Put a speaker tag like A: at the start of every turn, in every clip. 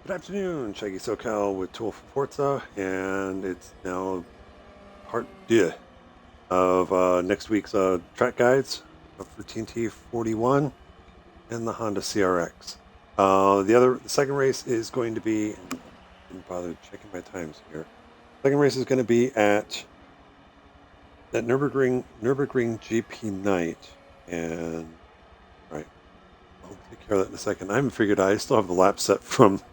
A: Good afternoon, Shaggy SoCal with 2Old4Forza, and it's now part 2 of next week's track guides for TNT 41 and the Honda CRX. The second race is going to be, and I didn't bother checking my times here. Second race is going to be at Nürburgring GP night, and right, I'll take care of that in a second. I haven't figured out. I still have the lap set from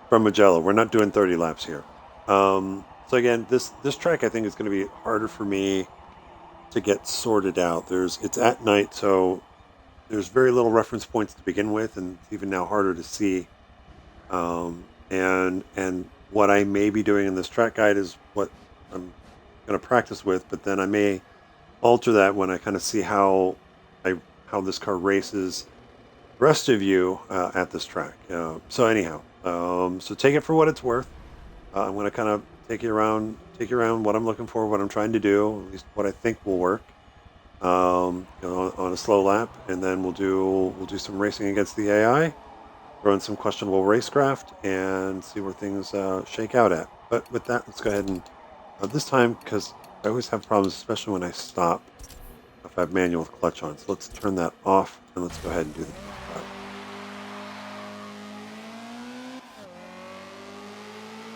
A: Magello. We're not doing 30 laps here. So again, this track I think is going to be harder for me to get sorted out. It's at night, so there's very little reference points to begin with, and it's even now harder to see. And what I may be doing in this track guide is what I'm going to practice with, but then I may alter that when I kind of see how this car races the rest of you at this track. So anyhow, so take it for what it's worth. I'm going to kind of take you around what I'm looking for, what I'm trying to do, at least what I think will work. On a slow lap, and then we'll do some racing against the AI, throw in some questionable racecraft, and see where things shake out at. But with that, let's go ahead and this time, because I always have problems, especially when I stop, if I have manual with clutch on. So let's turn that off, and let's go ahead and do the drive.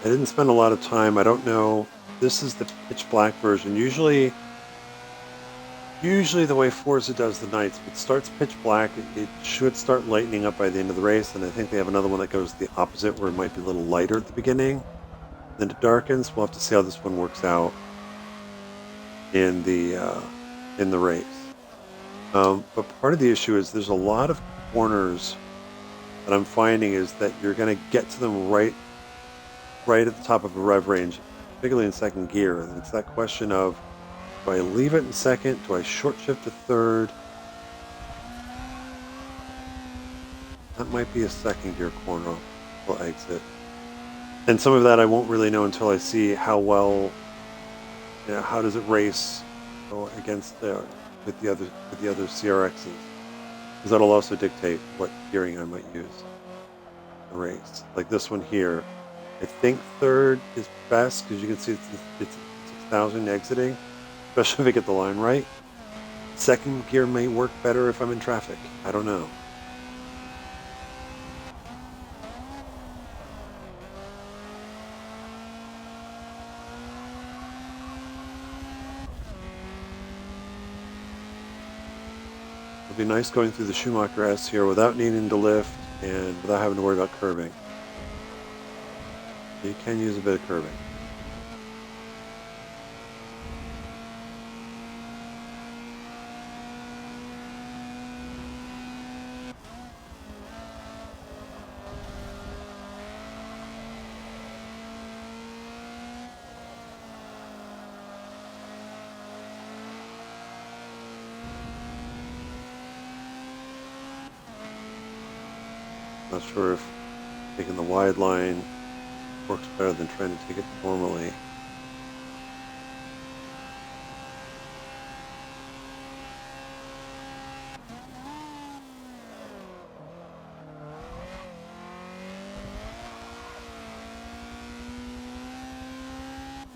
A: I didn't spend a lot of time. I don't know. This is the pitch black version. Usually the way Forza does the nights, if it starts pitch black, it should start lightening up by the end of the race. And I think they have another one that goes the opposite, where it might be a little lighter at the beginning. Then it darkens. We'll have to see how this one works out in the race. But part of the issue is there's a lot of corners that I'm finding is that you're going to get to them right at the top of a rev range, particularly in second gear. And it's that question of, do I leave it in second? Do I short shift to third? That might be a second gear corner will exit. And some of that I won't really know until I see how well, how does it race against with the other CRXs, because that'll also dictate what gearing I might use in the race. Like this one here, I think third is best because you can see it's 6,000 exiting, especially if I get the line right. Second gear may work better if I'm in traffic. I don't know. It'll be nice going through the Schumacher S here without needing to lift and without having to worry about curving. You can use a bit of curving. Not sure if taking the wide line works better than trying to take it normally.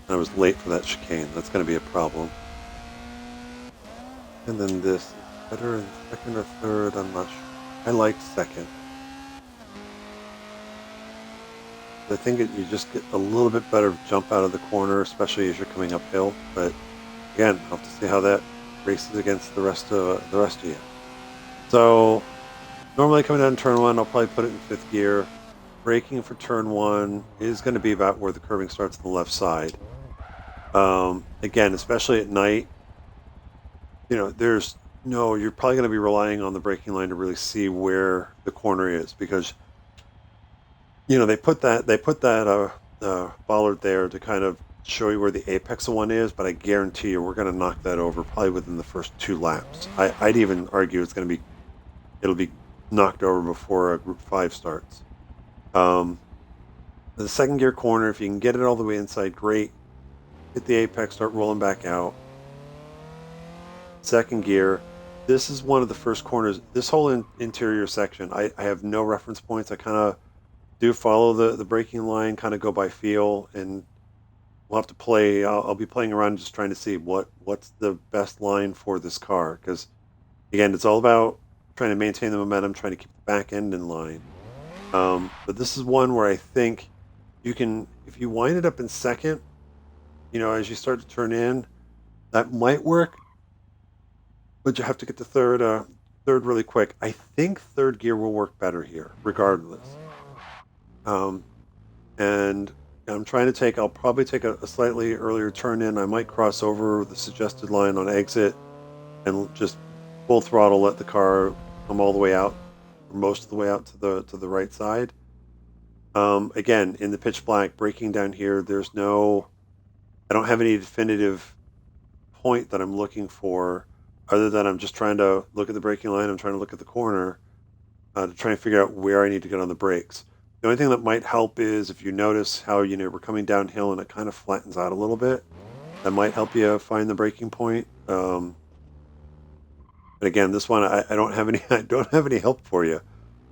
A: I was late for that chicane. That's going to be a problem. And then this is better in second or third. I'm not sure. I like second. I think you just get a little bit better jump out of the corner, especially as you're coming uphill. But again, I'll have to see how that races against the rest of you. So normally coming down turn one, I'll probably put it in fifth gear. Braking for turn one is going to be about where the curving starts on the left side. Again, especially at night, you're probably going to be relying on the braking line to really see where the corner is, because they put that bollard there to kind of show you where the apex of one is, but I guarantee you we're going to knock that over probably within the first 2 laps. I'd even argue it'll be knocked over before Group 5 starts. The second gear corner, if you can get it all the way inside, great. Hit the apex, start rolling back out. Second gear, this is one of the first corners. This whole interior section, I have no reference points. I kind of Do follow the braking line, kind of go by feel, and we'll have to play. I'll be playing around just trying to see what's the best line for this car. Because again, it's all about trying to maintain the momentum, trying to keep the back end in line. But this is one where I think you can, if you wind it up in second, as you start to turn in, that might work. But you have to get to third really quick. I think third gear will work better here, regardless. Um, and I'm trying to I'll probably take a slightly earlier turn in. I might cross over the suggested line on exit and just full throttle, let the car come all the way out, or most of the way out to the right side. Again, in the pitch black, braking down here, I don't have any definitive point that I'm looking for, other than I'm just trying to look at the braking line. I'm trying to look at the corner to try and figure out where I need to get on the brakes. The only thing that might help is if you notice how, we're coming downhill and it kind of flattens out a little bit. That might help you find the braking point. But again, this one I don't have any I don't have any help for you.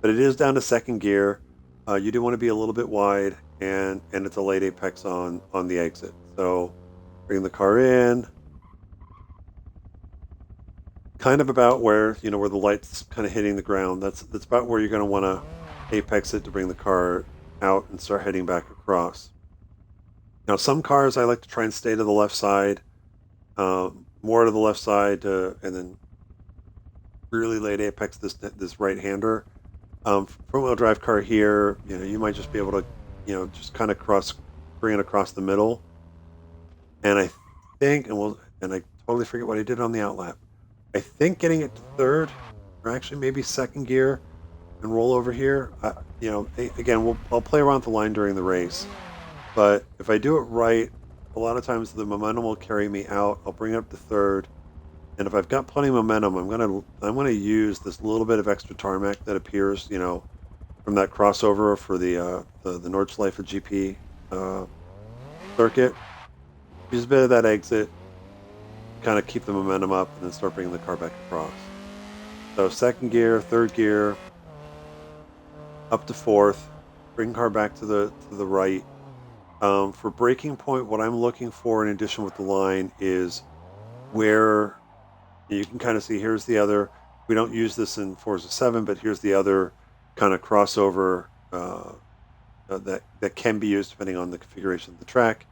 A: But it is down to second gear. You do want to be a little bit wide, and it's a late apex on the exit. So bring the car in, kind of about where where the light's kind of hitting the ground. That's about where you're going to want to apex it to bring the car out and start heading back across. Now, some cars I like to try and stay to the left side, more to the left side, and then really late apex this right-hander. Front-wheel drive car here, you might just be able to, just kind of bring it across the middle. And I think, and I totally forget what I did on the outlap. I think getting it to third, or actually maybe second gear, and roll over here. Again, I'll play around with the line during the race, but if I do it right, a lot of times the momentum will carry me out. I'll bring it up to third, and if I've got plenty of momentum, I'm gonna use this little bit of extra tarmac that appears, from that crossover for the Nordschleife GP circuit. Use a bit of that exit, kind of keep the momentum up, and then start bringing the car back across. So second gear, third gear, up to fourth, bring car back to the right. For braking point, what I'm looking for in addition with the line is where you can kind of see, here's the other, we don't use this in Forza 7, but here's the other kind of crossover that can be used depending on the configuration of the track.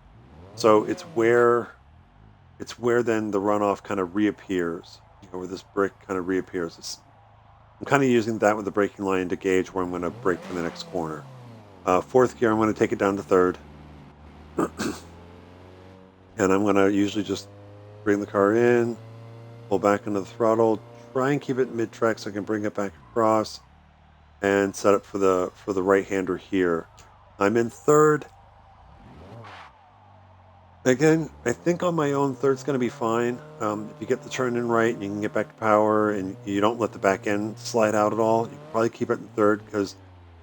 A: So it's where then the runoff kind of reappears, where this brick kind of reappears. I'm kind of using that with the braking line to gauge where I'm going to brake for the next corner. Fourth gear, I'm going to take it down to third. And I'm going to usually just bring the car in, pull back into the throttle, try and keep it mid-track so I can bring it back across, and set up for the right-hander here. I'm in third. Again, I think on my own, third's going to be fine. If you get the turn in right and you can get back to power and you don't let the back end slide out at all, you can probably keep it in third, because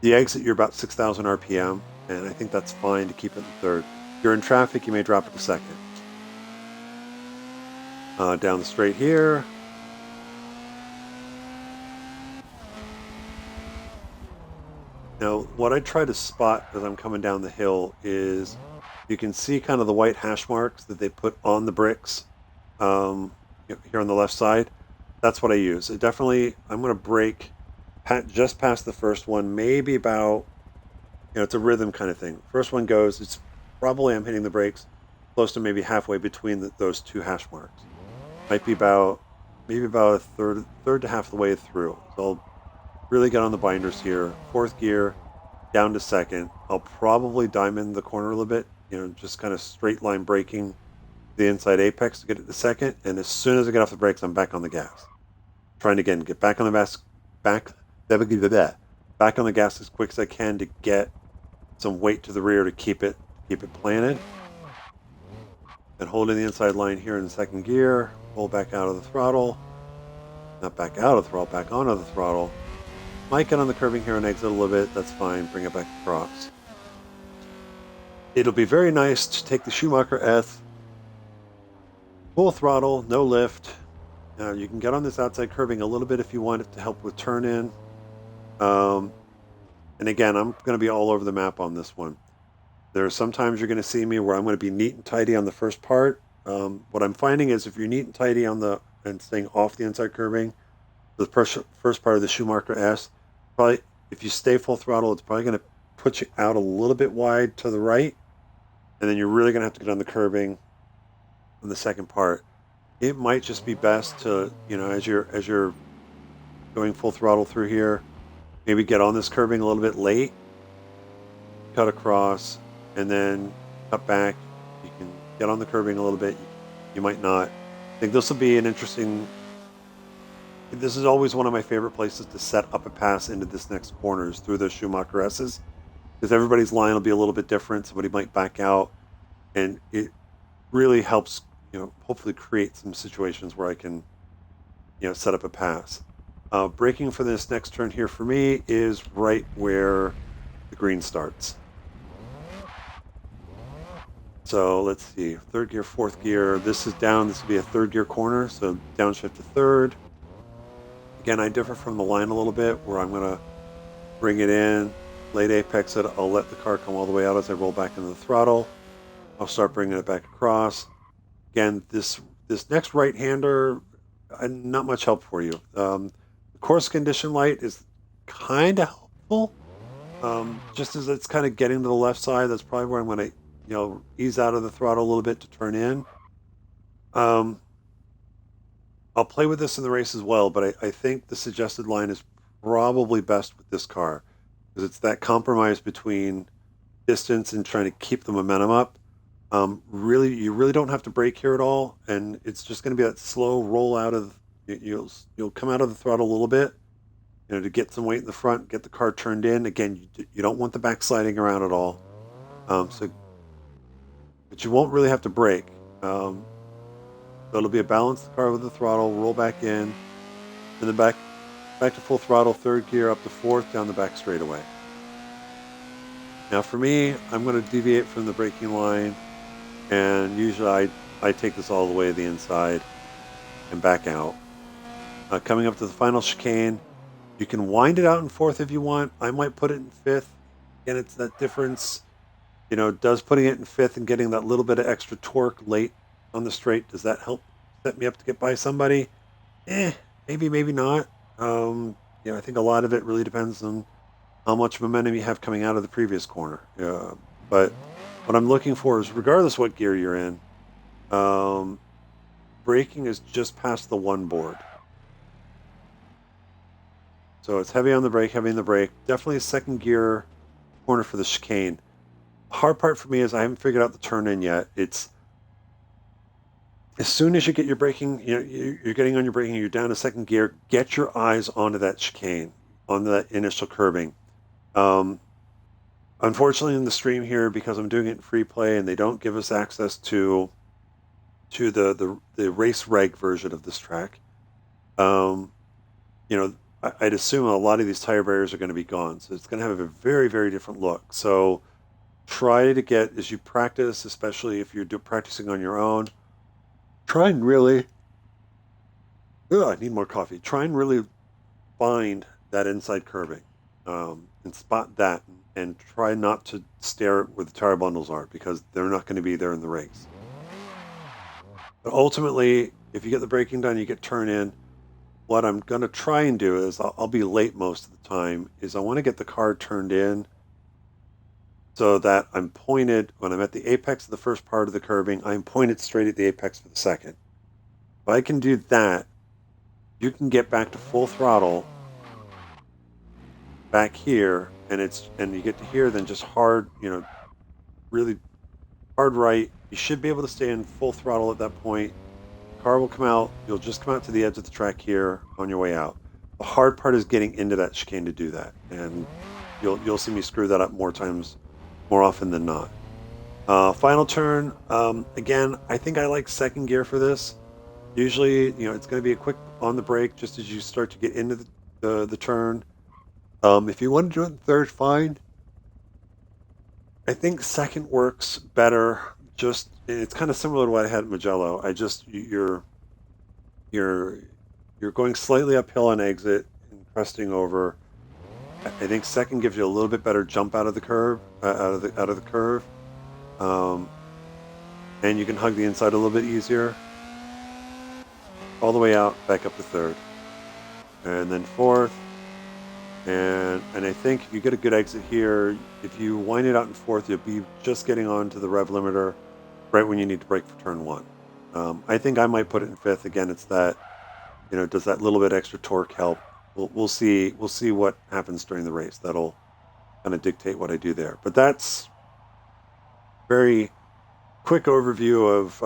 A: the exit, you're about 6,000 RPM, and I think that's fine to keep it in third. If you're in traffic, you may drop it to second. Down the straight here. Now, what I try to spot as I'm coming down the hill is you can see kind of the white hash marks that they put on the bricks here on the left side. That's what I use. I'm going to brake just past the first one, maybe about, it's a rhythm kind of thing. First one goes, it's probably I'm hitting the brakes close to maybe halfway between those two hash marks. Might be maybe about a third to half the way through. So I'll really get on the binders here. Fourth gear, down to second. I'll probably diamond the corner a little bit, just kind of straight line braking the inside apex to get it to second. And as soon as I get off the brakes, I'm back on the gas. Trying to, again, get back on the gas, back on the gas as quick as I can to get some weight to the rear to keep it planted. And holding the inside line here in the second gear, pull back out of the throttle. Not back out of the throttle, back onto the throttle. Might get on the curbing here and exit a little bit. That's fine. Bring it back across. It'll be very nice to take the Schumacher S, full throttle, no lift. You can get on this outside curbing a little bit if you want it to help with turn in. And again, I'm going to be all over the map on this one. There are sometimes you're going to see me where I'm going to be neat and tidy on the first part. What I'm finding is if you're neat and tidy on the and staying off the inside curbing, the first part of the Schumacher S, probably if you stay full throttle, it's probably going to put you out a little bit wide to the right, and then you're really going to have to get on the curbing on the second part. It might just be best to, as you're going full throttle through here, maybe get on this curbing a little bit late, cut across, and then cut back. You can get on the curbing a little bit. You might not. I think this will be an interesting. This is always one of my favorite places to set up a pass into this next corner is through those Schumacher S's, because everybody's line will be a little bit different. Somebody might back out, and it really helps, hopefully create some situations where I can, set up a pass. Braking for this next turn here for me is right where the green starts. So let's see, third gear, fourth gear. This is down. This will be a third gear corner, so downshift to third. Again, I differ from the line a little bit where I'm going to bring it in, late apex it. I'll let the car come all the way out as I roll back into the throttle. I'll start bringing it back across. Again, this next right-hander, not much help for you. The course condition light is kind of helpful. Just as it's kind of getting to the left side, that's probably where I'm going to, ease out of the throttle a little bit to turn in. I'll play with this in the race as well, but I think the suggested line is probably best with this car because it's that compromise between distance and trying to keep the momentum up. Really, you really don't have to brake here at all, and it's just going to be that slow roll out of. You'll come out of the throttle a little bit, to get some weight in the front, get the car turned in. Again, you don't want the back sliding around at all. But you won't really have to brake. So it'll be a balanced car with the throttle, roll back in, and then back to full throttle, third gear up to fourth, down the back straightaway. Now for me, I'm going to deviate from the braking line, and usually I take this all the way to the inside and back out. Coming up to the final chicane, you can wind it out in fourth if you want. I might put it in fifth. Again, it's that difference. Does putting it in fifth and getting that little bit of extra torque late on the straight, does that help set me up to get by somebody? Maybe, maybe not. I think a lot of it really depends on how much momentum you have coming out of the previous corner. But what I'm looking for is, regardless what gear you're in, braking is just past the one board. So it's heavy on the brake, heavy on the brake. Definitely a second gear corner for the chicane. Hard part for me is I haven't figured out the turn in yet. It's as soon as you get your braking, you're getting on your braking, you're down to second gear, get your eyes onto that chicane, on that initial curbing. Unfortunately, in the stream here, because I'm doing it in free play and they don't give us access to the race reg version of this track, I'd assume a lot of these tire barriers are going to be gone. So it's going to have a very, very different look. So try to get, as you practice, especially if you're practicing on your own, try and really, I need more coffee. Try and really find that inside curbing and spot that, and try not to stare at where the tire bundles are, because they're not going to be there in the race. But ultimately, if you get the braking done, you get turn in. What I'm going to try and do is, I'll be late most of the time, is I want to get the car turned in so that I'm pointed, when I'm at the apex of the first part of the curbing, I'm pointed straight at the apex for the second. If I can do that, you can get back to full throttle back here, and you get to here, then just hard, really hard right. You should be able to stay in full throttle at that point. The car will come out. You'll just come out to the edge of the track here on your way out. The hard part is getting into that chicane to do that, and you'll see me screw that up more often than not. Final turn. Again, I think I like second gear for this. Usually, it's going to be a quick on the brake just as you start to get into the turn. If you want to do it in third, fine. I think second works better. It's kind of similar to what I had at Mugello. You're going slightly uphill on exit and cresting over. I think second gives you a little bit better jump out of the curve, out of the curve, and you can hug the inside a little bit easier. All the way out, back up to third, and then fourth. And I think if you get a good exit here, if you wind it out in fourth, you'll be just getting onto the rev limiter right when you need to brake for turn one. I think I might put it in fifth. Again, it's that, does that little bit extra torque help? We'll see. We'll see what happens during the race. That'll kind of dictate what I do there. But that's very quick overview of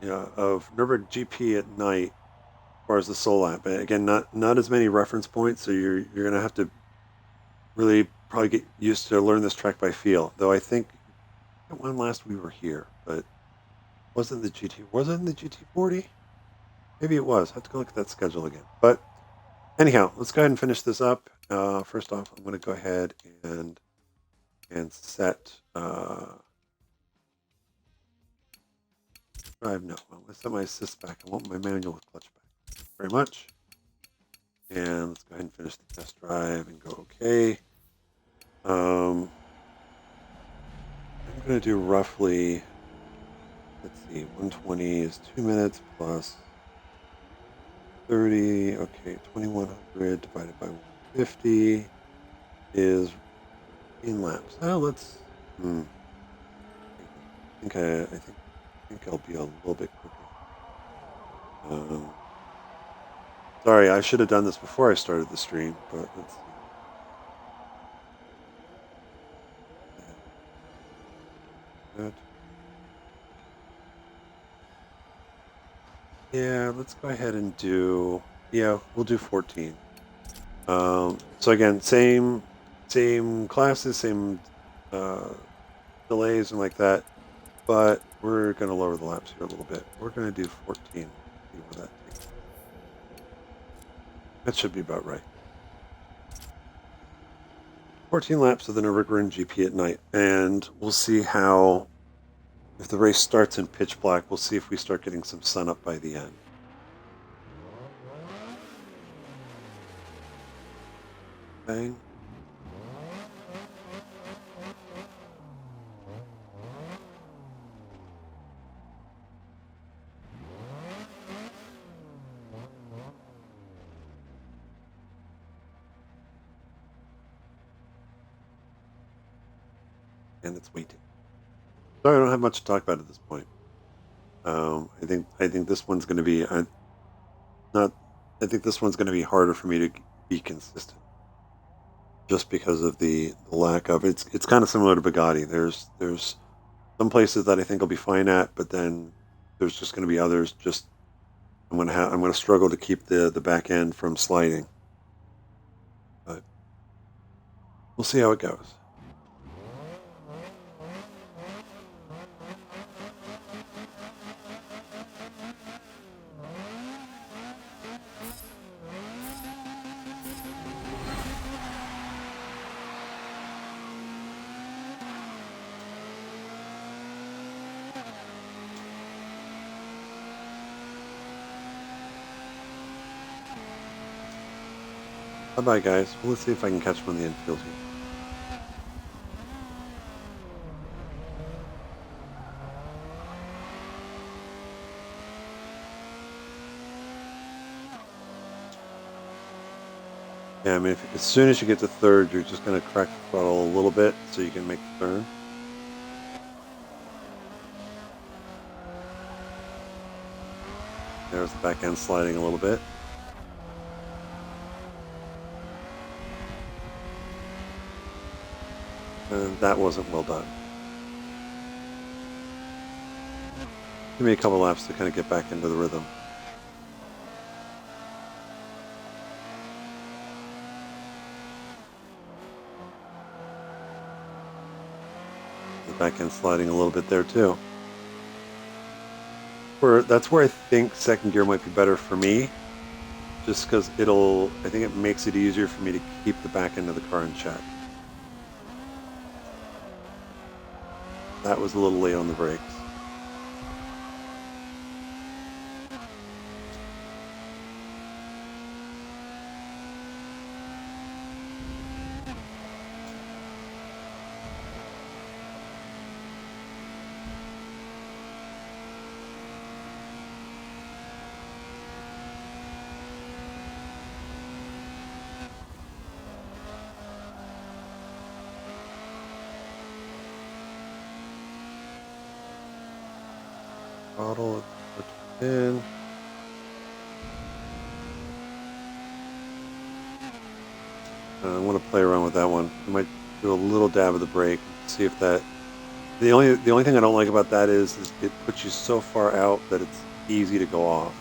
A: Nürburgring GP at night as far as the soul lap. And again, not as many reference points, so you're gonna have to really probably get used to learn this track by feel. Though I think when last we were here, but wasn't the GT40? Maybe it was. I have to go look at that schedule again. But anyhow, let's go ahead and finish this up. First off, I'm going to go ahead and set drive. No, let's set my assist back. I want my manual with clutch back. Very much. And let's go ahead and finish the test drive and go okay. I'm going to do roughly, let's see, 120 is 2 minutes plus 30. Okay, 2100 divided by 150 is in laps. Oh, let's. I think I'll be a little bit quicker. Sorry, I should have done this before I started the stream, but let's see. Good. Yeah, let's go ahead and do. Yeah, we'll do 14. So again, same classes, same delays and like that, but we're going to lower the laps here a little bit. We're going to do 14. See where that takes. That should be about right. 14 laps of the Nürburgring GP at night, and we'll see how. If the race starts in pitch black, we'll see if we start getting some sun up by the end. Bang. And it's waiting. Sorry, I don't have much to talk about at this point. I think this one's going to be I think this one's going to be harder for me to be consistent, just because of the lack of it's kind of similar to Bugatti. There's some places that I think I'll be fine at, but then there's just going to be others. Just I'm going to struggle to keep the back end from sliding, but we'll see how it goes. Bye-bye, guys. Well, let's see if I can catch one in the infield here. Yeah, I mean, as soon as you get to third, you're just going to crack the throttle a little bit so you can make the turn. There's the back end sliding a little bit. And that wasn't well done. Give me a couple laps to kind of get back into the rhythm. The back end sliding a little bit there too. That's where I think second gear might be better for me, just because I think it makes it easier for me to keep the back end of the car in check. That was a little late on the brakes. in. I want to play around with that one. I might do a little dab of the brake, see if that. The only thing I don't like about that is it puts you so far out that it's easy to go off.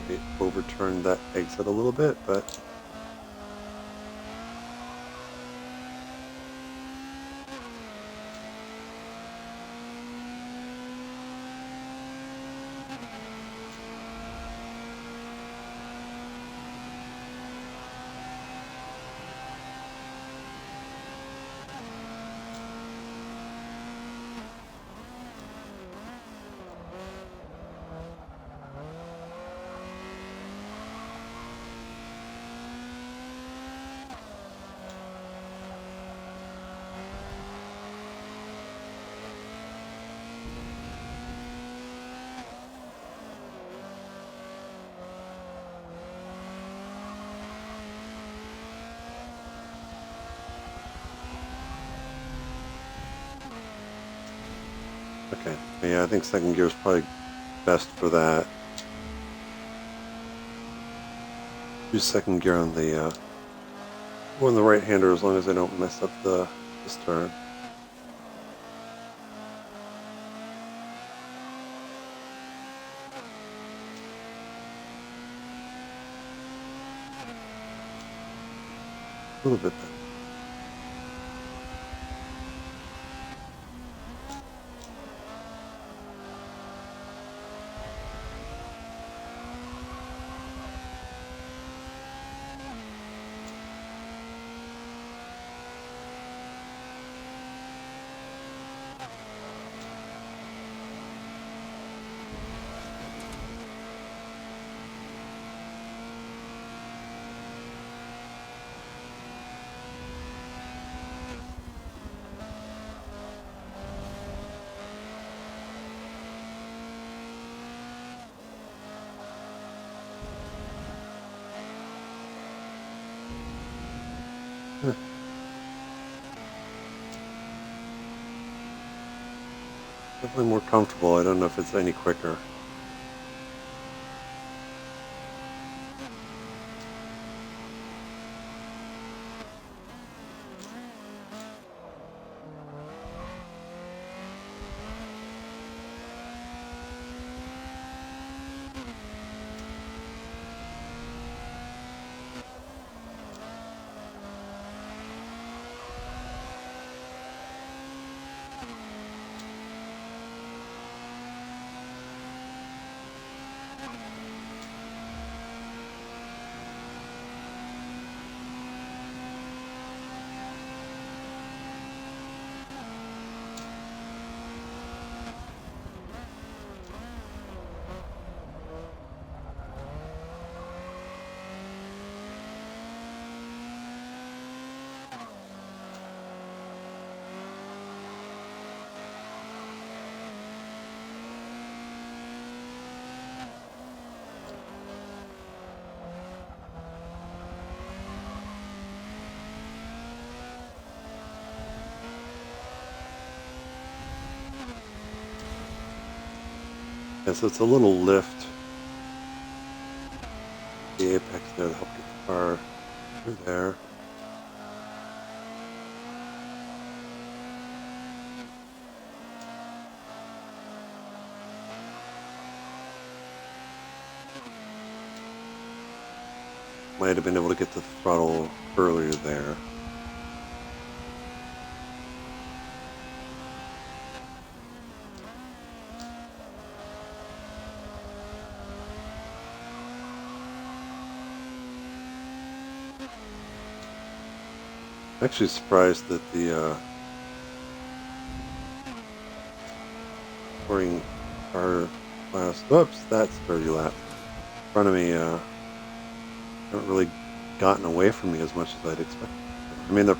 A: It overturned that exit a little bit, but okay. Yeah, I think second gear is probably best for that. Use second gear on the right-hander as long as I don't mess up this turn. A little bit better. Definitely more comfortable. I don't know if it's any quicker. Yeah, so it's a little lift. The apex there to help get the car through there. Might have been able to get to the throttle earlier there. I'm actually surprised that the touring car class. Oops, that's 30 laps. In front of me, haven't really gotten away from me as much as I'd expect. I mean,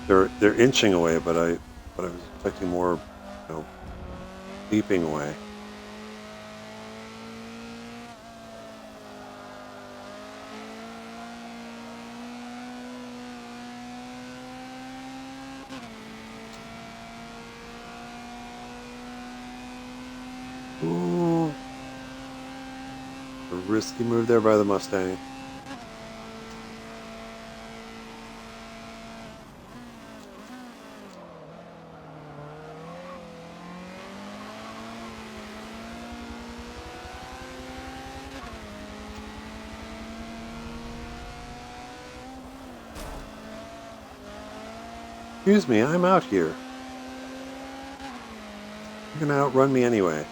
A: they're inching away, but I was expecting more, beeping away. risky move there by the Mustang. Excuse me, I'm out here. You're gonna outrun me anyway.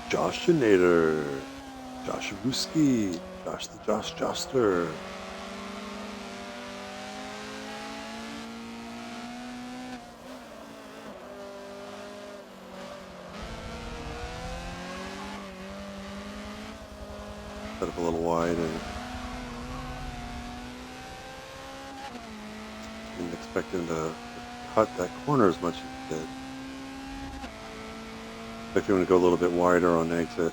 A: Joshinator. Joshavooski. Josh the Josh Joster. Set up a little wide and didn't expect him to cut that corner as much as he did. Expected him to go a little bit wider on exit.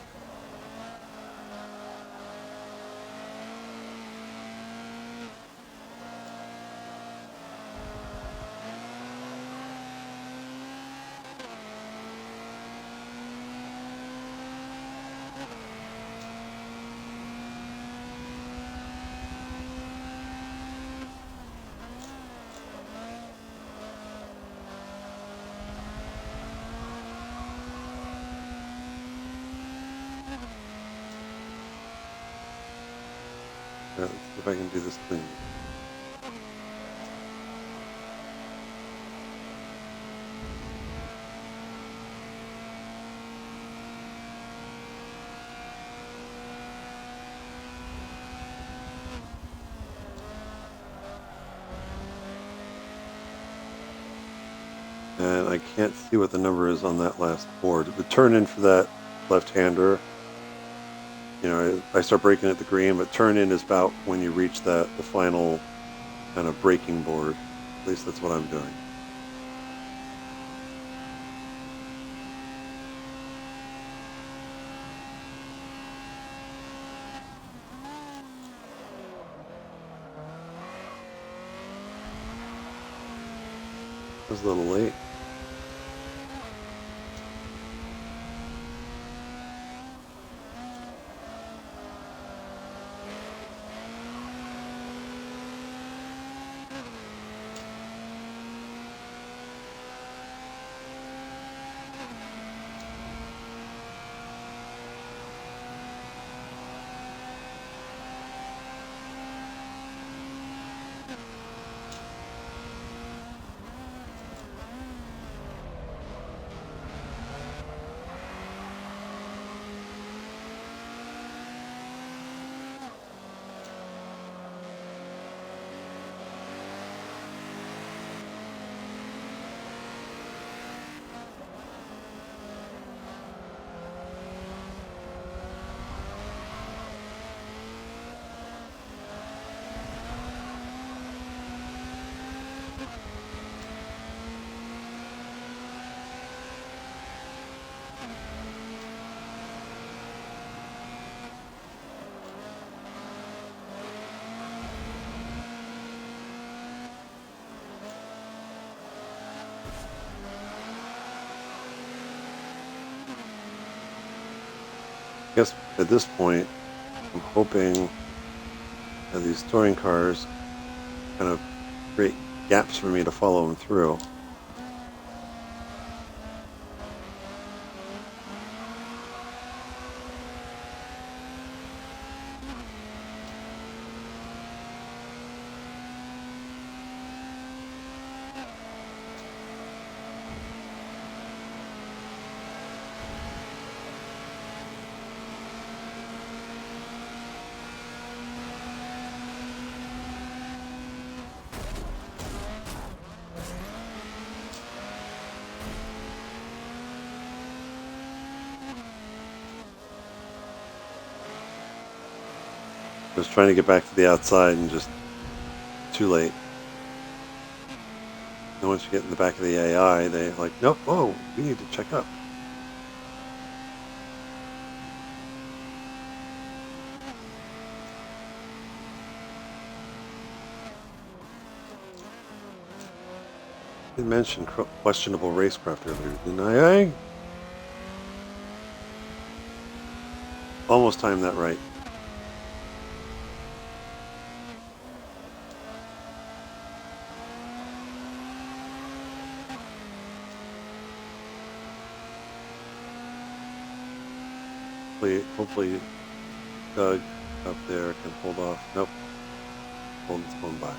A: Let's see if I can do this clean. And I can't see what the number is on that last board. The turn in for that left-hander, you know, I start braking at the green, but turn in is about when you reach the final kind of braking board. At least that's what I'm doing. I was a little late. I guess at this point, I'm hoping that these touring cars kind of create gaps for me to follow them through. I was trying to get back to the outside and just too late. And once you get in the back of the AI, they're like, nope, whoa, we need to check up. I mentioned questionable racecraft earlier, didn't I? Almost timed that right. Hopefully Doug up there can hold off. Nope. Holden's going by.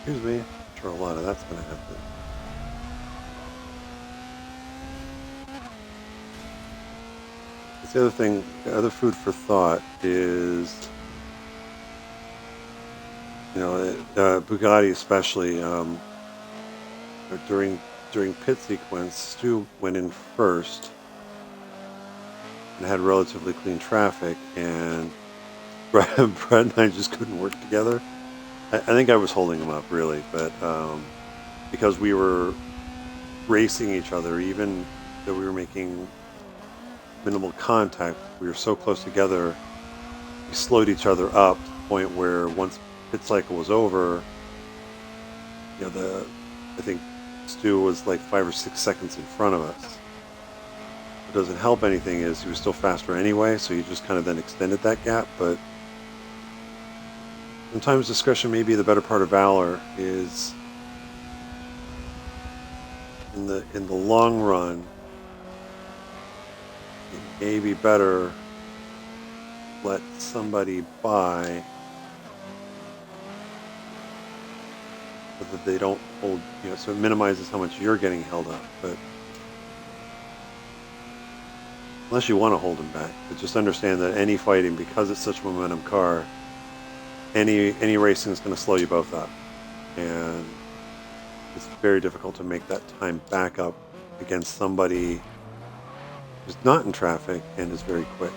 A: Excuse me. I'm sure a lot of that's going to happen. The other thing, the other food for thought is, you know, Bugatti especially, during pit sequence, Stu went in first and had relatively clean traffic, and Brad and I just couldn't work together. I think I was holding him up, really, but because we were racing each other, even though we were making minimal contact, we were so close together, we slowed each other up to the point where once pit cycle was over, you know, I think Stu was like 5 or 6 seconds in front of us. What doesn't help anything is he was still faster anyway, so he just kind of then extended that gap, but sometimes discretion may be the better part of valor. Is in the long run, it may be better let somebody by so that they don't hold, you know, so it minimizes how much you're getting held up. But unless you want to hold them back, but just understand that any fighting, because it's such a momentum car, any racing is going to slow you both up, and it's very difficult to make that time back up against somebody who's not in traffic and is very quick.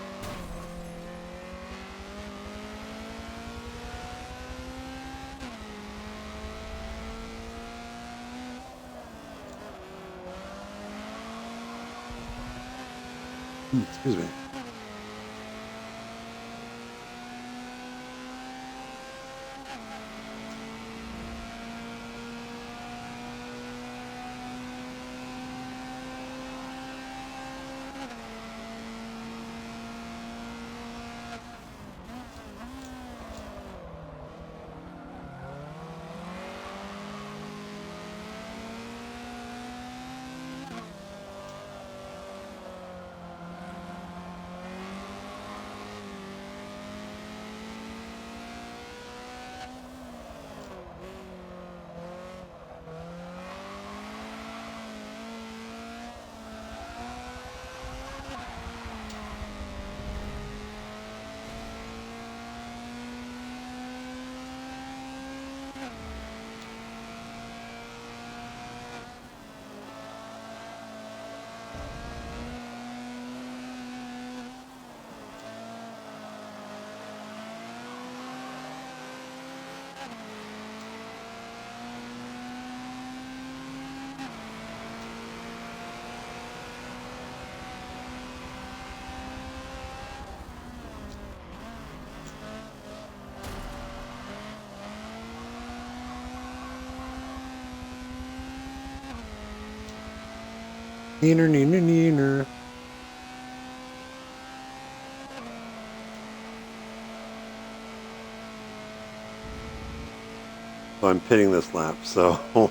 A: Excuse me. Neener, neener, neener. So I'm pitting this lap, so oh,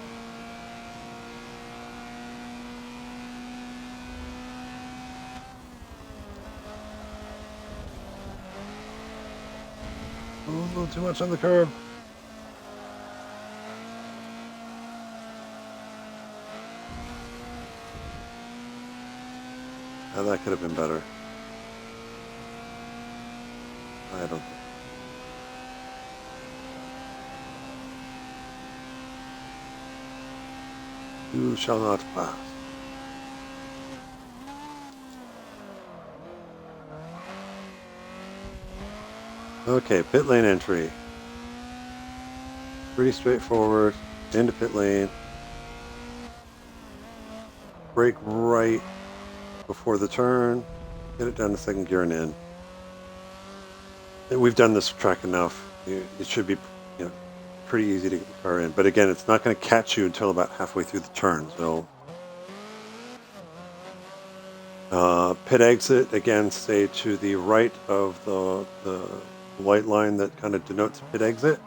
A: a little too much on the curb. that could have been better. I don't think. You shall not pass. Okay, pit lane entry. Pretty straightforward. Into pit lane. Brake right before the turn. Get it down to second gear and in. And we've done this track enough. It should be, pretty easy to get the car in. But again, it's not going to catch you until about halfway through the turn. So pit exit, again, stay to the right of the white line that kind of denotes pit exit.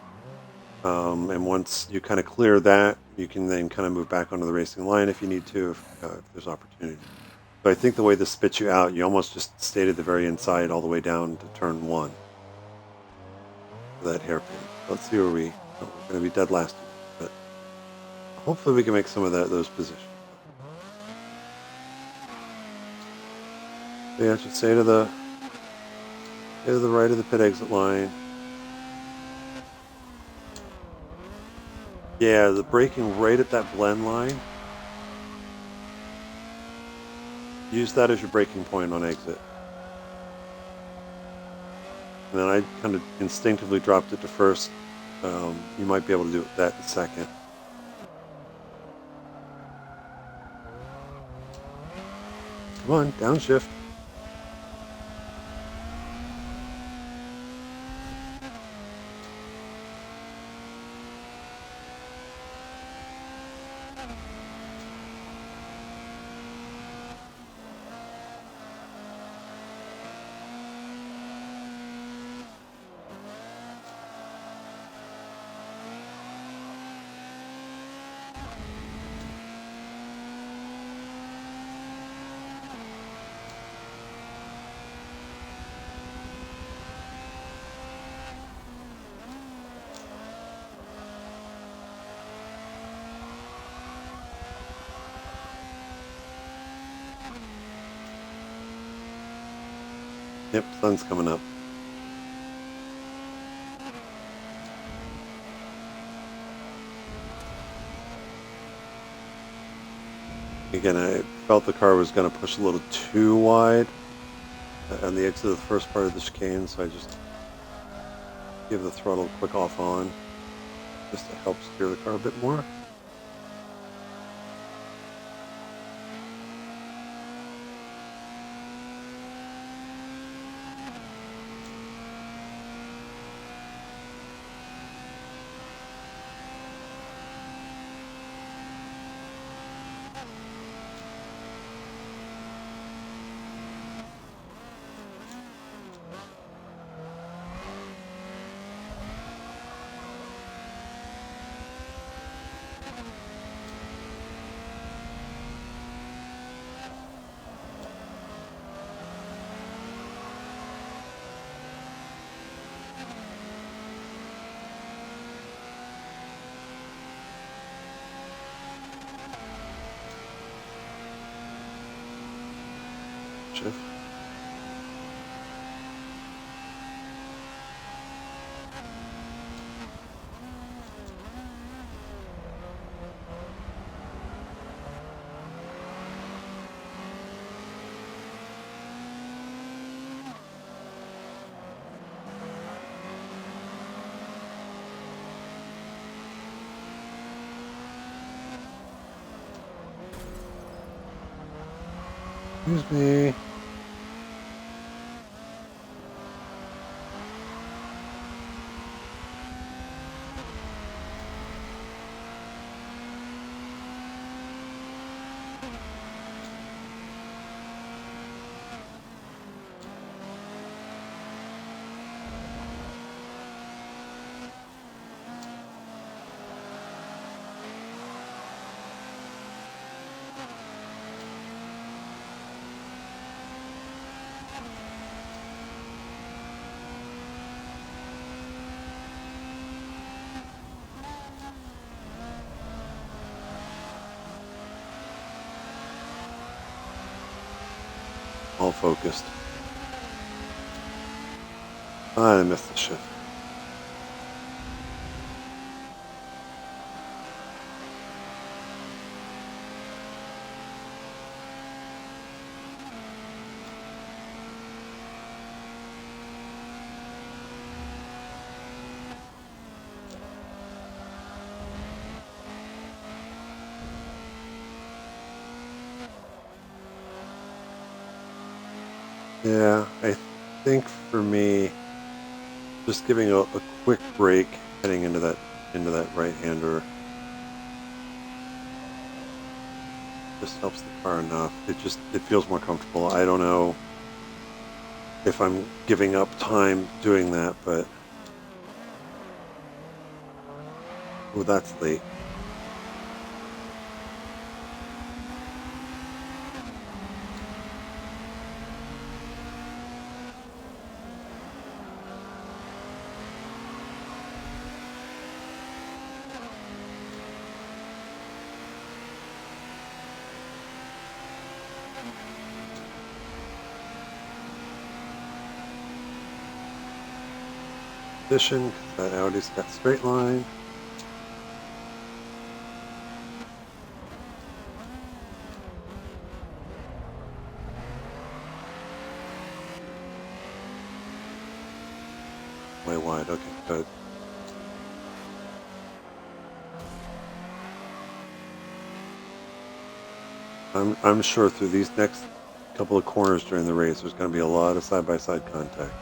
A: And once you kind of clear that, you can then kind of move back onto the racing line if you need to, if there's opportunity. So I think the way this spits you out, you almost just stayed at the very inside all the way down to turn 1. For that hairpin. Let's see where we're going to be dead last year, but hopefully we can make some of those positions. So yeah, just stay to the right of the pit exit line. Yeah, the braking right at that blend line. Use that as your braking point on exit. And then I kind of instinctively dropped it to first. You might be able to do that in second. Come on, downshift. Yep, sun's coming up. Again, I felt the car was going to push a little too wide on the exit of the first part of the chicane, so I just give the throttle a quick off on just to help steer the car a bit more. Shift. Excuse me. focused. I missed the shift. Yeah, I think for me, just giving a quick break heading into that right-hander just helps the car enough. It feels more comfortable. I don't know if I'm giving up time doing that, but oh, that's late. Position, because that Audi's got straight line. Way wide, okay, good. I'm sure through these next couple of corners during the race, there's going to be a lot of side-by-side contact.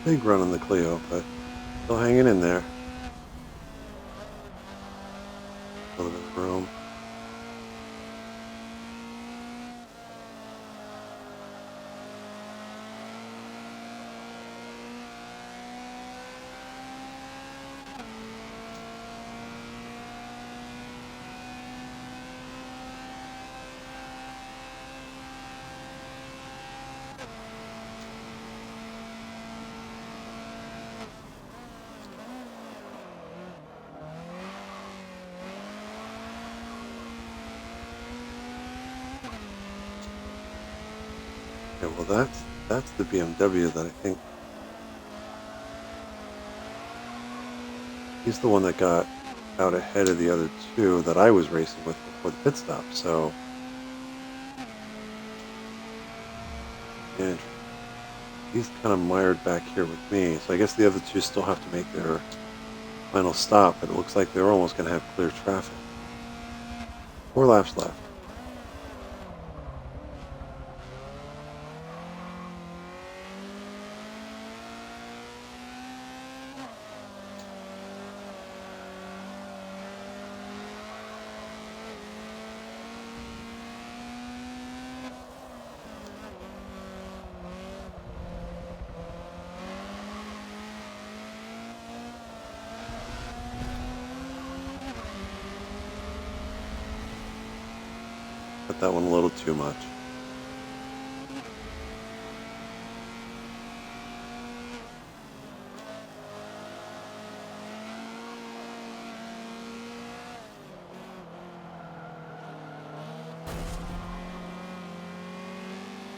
A: Big run on the Clio, but still hanging in there. A little bit of room. Okay, well that's the BMW that I think he's the one that got out ahead of the other two that I was racing with before the pit stop. So, and he's kind of mired back here with me. So I guess the other two still have to make their final stop, but it looks like they're almost going to have clear traffic. 4 laps left. Got that one a little too much.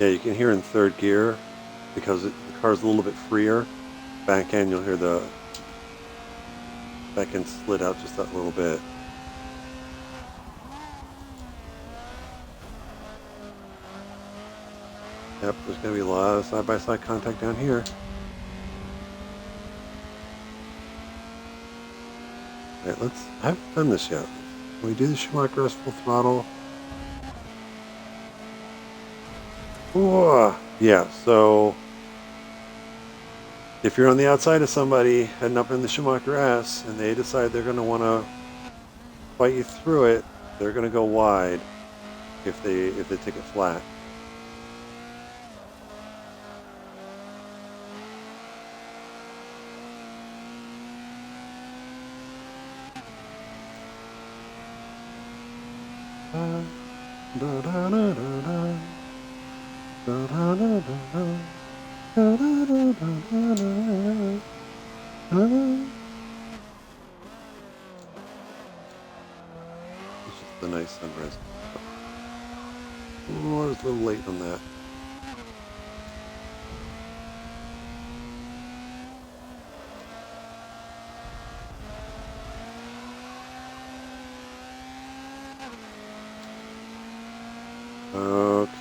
A: Yeah, you can hear in third gear because the car's a little bit freer. Back end, you'll hear the back end slid out just that little bit. Yep, there's going to be a lot of side-by-side contact down here. Alright, I haven't done this yet. Can we do the Schumacher S full throttle? Ooh, yeah, so if you're on the outside of somebody heading up in the Schumacher S and they decide they're going to want to fight you through it, they're going to go wide if they take it flat. It's just a nice sunrise. Oh, I was a little late on that.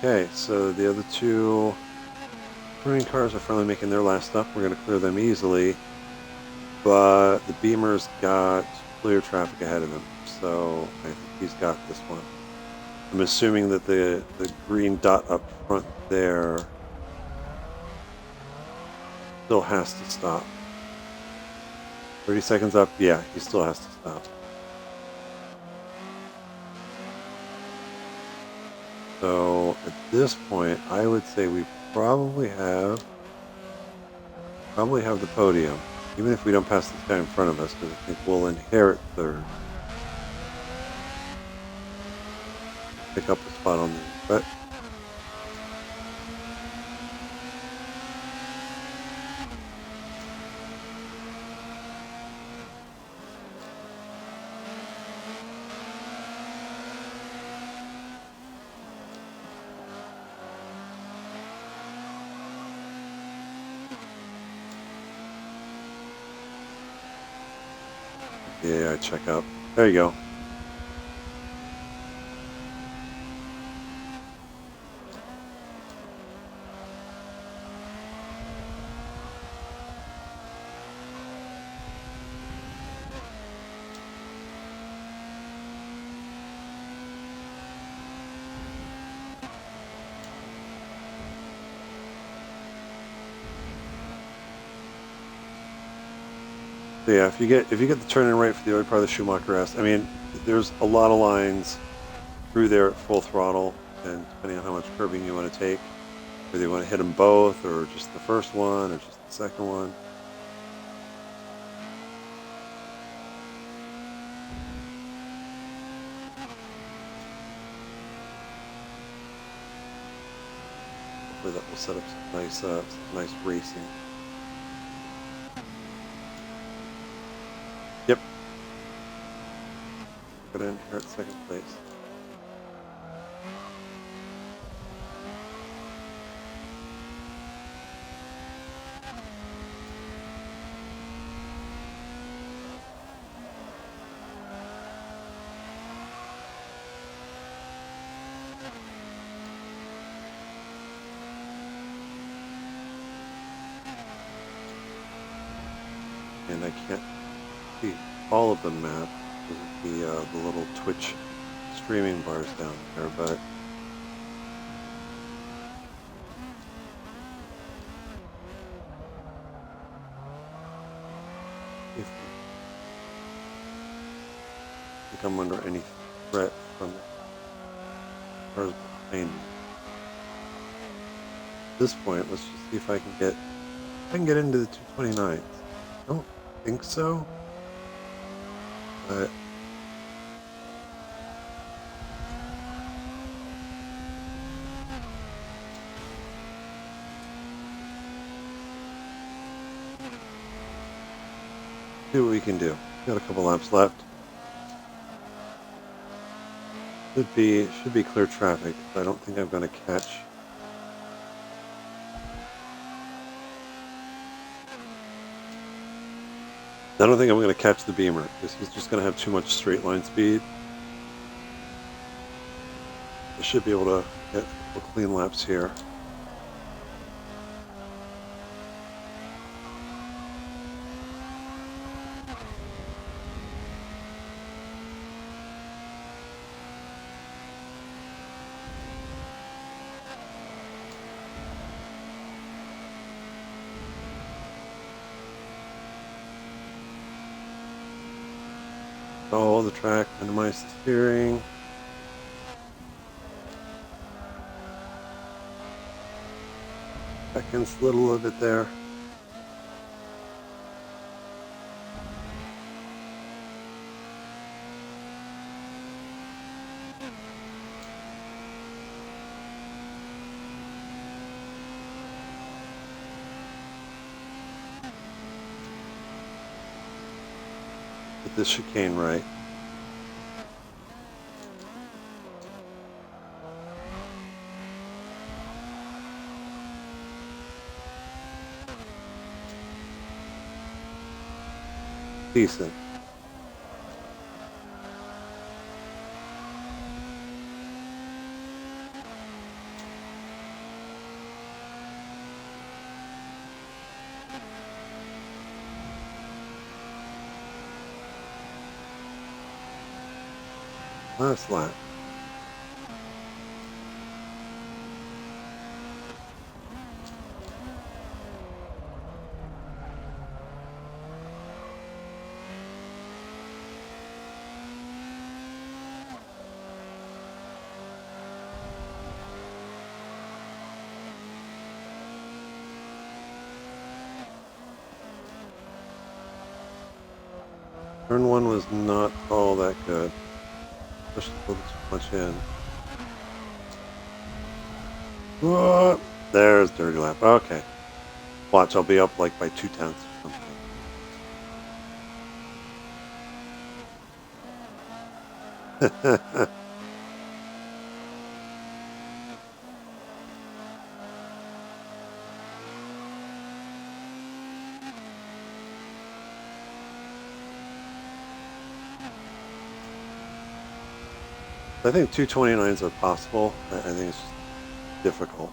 A: Okay, so the other two touring cars are finally making their last stop. We're going to clear them easily, but the Beamer's got clear traffic ahead of him, so I think he's got this one. I'm assuming that the green dot up front there still has to stop. 30 seconds up, yeah, he still has to stop. So at this point, I would say we probably have the podium, even if we don't pass this guy in front of us, because I think we'll inherit third. Pick up a spot on the but yeah, check out. There you go. So yeah, if you get the turn in right for the other part of the Schumacher S, I mean, there's a lot of lines through there at full throttle, and depending on how much curbing you want to take, whether you want to hit them both, or just the first one, or just the second one. Hopefully that will set up some nice racing. Yep. Got in here at second place. And I can't see all of the map because of the little Twitch streaming bars down there, but if I think I'm under any threat from cars behind me. At this point, let's just see if I can get into the 229s. I don't think so, but see what we can do. Got a couple laps left. Should be clear traffic. I don't think I'm going to catch. I don't think I'm going to catch the Beamer because he's just going to have too much straight line speed. I should be able to get a couple clean laps here. All the track, minimize the steering. Back and slid a little bit there. Get this chicane right. Decent. Last lap. Turn 1 was not all that good. Pushed a little too much in. Whoa, there's dirty lap. Okay. Watch, I'll be up like by 0.2 or something. I think 229s are possible. I think it's just difficult.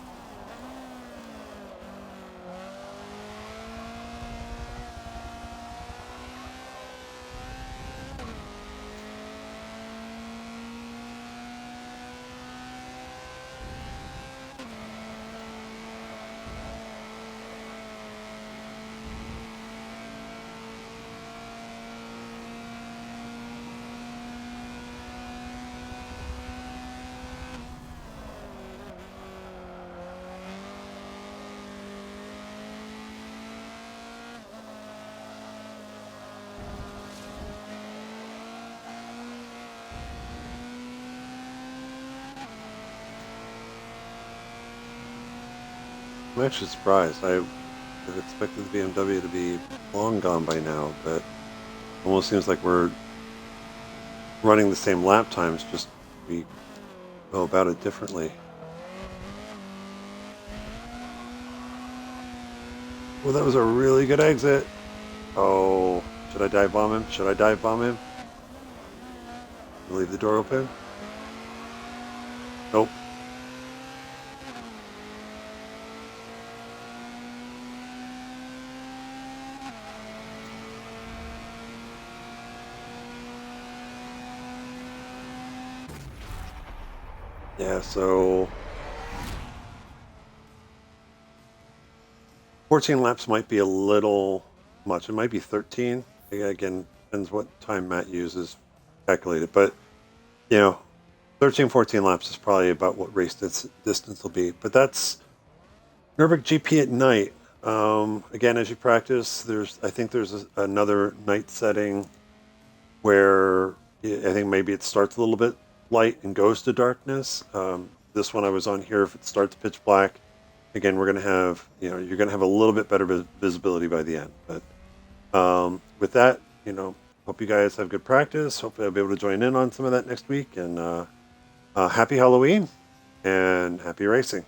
A: I'm actually surprised. I expected the BMW to be long gone by now, but almost seems like we're running the same lap times, just we go about it differently. Well, that was a really good exit. Oh, should I dive bomb him? Should I dive bomb him? Leave the door open? Nope. Yeah, so 14 laps might be a little much. It might be 13. Again, depends what time Matt uses calculated. But, 13, 14 laps is probably about what race distance will be. But that's Nürburgring GP at night. Again, as you practice, I think there's another night setting where I think maybe it starts a little bit light and goes to darkness. This one I was on here, if it starts pitch black, again, we're going to have, you're going to have a little bit better visibility by the end. But with that, hope you guys have good practice. Hopefully I'll be able to join in on some of that next week. And happy Halloween and happy racing.